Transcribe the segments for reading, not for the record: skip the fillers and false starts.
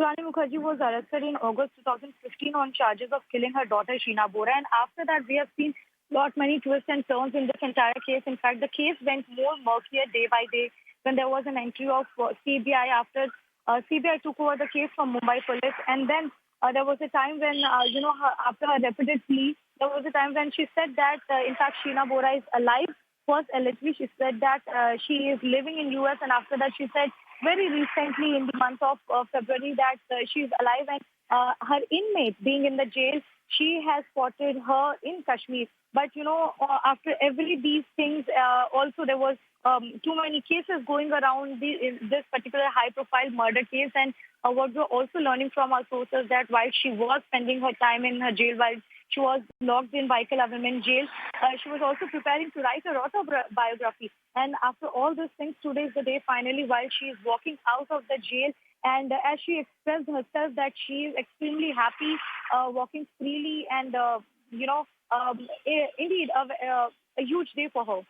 Indrani Mukerjea was arrested in August 2015 on charges of killing her daughter Sheena Bora. And after that, we have seen many twists and turns in this entire case. In fact, the case went more murkier day by day when there was an entry of CBI after CBI took over the case from Mumbai police. And then there was a time when, after her repeated plea, there was a time when she said that, in fact, Sheena Bora is alive. First, allegedly, she said that she is living in US, and after that, she said very recently in the month of February that she is alive, and her inmate being in the jail, she has spotted her in Kashmir. But, after these things, also there was too many cases going around this particular high-profile murder case. And what we're also learning from our sources that while she was spending her time in her jail, while she was locked in Vaikala Women's Jail, she was also preparing to write her autobiography. And after all these things, today is the day finally while she is walking out of the jail. And as she expressed herself that she is extremely happy walking freely and, indeed a huge day for her.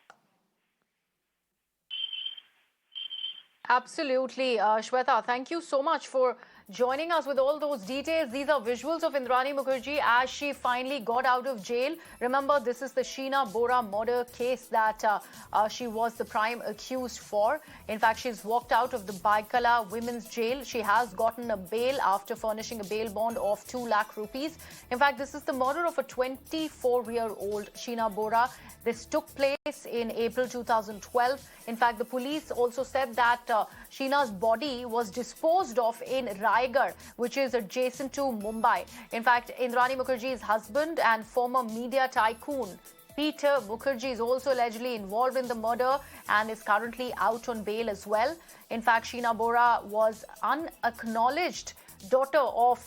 Absolutely. Shweta, thank you so much for joining us with all those details. These are visuals of Indrani Mukerjea as she finally got out of jail. Remember, this is the Sheena Bora murder case that she was the prime accused for. In fact, she's walked out of the Baikala Women's Jail. She has gotten a bail after furnishing a bail bond of 2 lakh rupees. In fact, this is the murder of a 24-year-old Sheena Bora. This took place in April 2012. In fact, the police also said that Sheena's body was disposed of in Raigad, which is adjacent to Mumbai. In fact, Indrani Mukerjea's husband and former media tycoon Peter Mukherjee is also allegedly involved in the murder and is currently out on bail as well. In fact, Sheena Bora was unacknowledged daughter of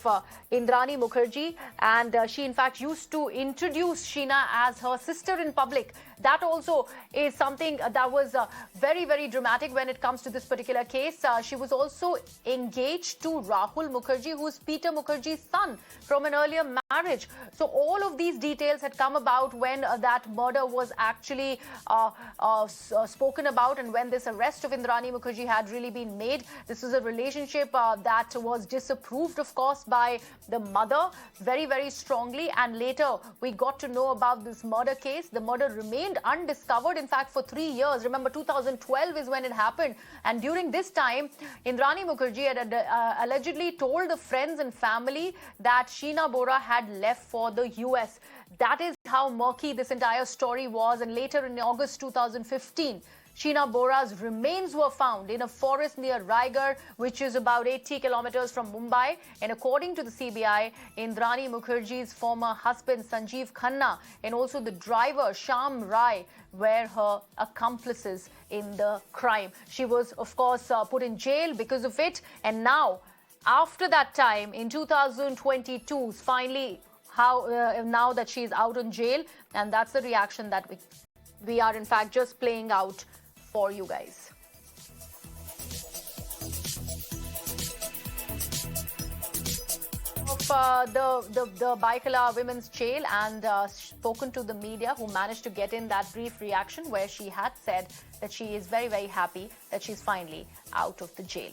Indrani Mukerjea, and she in fact used to introduce Sheena as her sister in public. That also is something that was very, very dramatic when it comes to this particular case. She was also engaged to Rahul Mukherjee, who is Peter Mukherjee's son from an earlier marriage. So all of these details had come about when that murder was actually spoken about, and when this arrest of Indrani Mukerjea had really been made. This is a relationship that was disapproved, of course, by the mother very, very strongly. And later we got to know about this murder case. The murder remained undiscovered, in fact, for 3 years. Remember, 2012 is when it happened. And during this time, Indrani Mukerjea had allegedly told the friends and family that Sheena Bora had left for the US. That is how murky this entire story was. And later in August 2015, Sheena Bora's remains were found in a forest near Raigad, which is about 80 kilometers from Mumbai. And according to the CBI, Indrani Mukerjea's former husband Sanjeev Khanna and also the driver Shyamvar Rai were her accomplices in the crime. She was, of course, put in jail because of it. And now, after that time, in 2022, finally, now that she is out on jail, and that's the reaction that we are in fact just playing out for you guys. Of the Baikala Women's Jail, and spoken to the media, who managed to get in that brief reaction where she had said that she is very, very happy that she's finally out of the jail.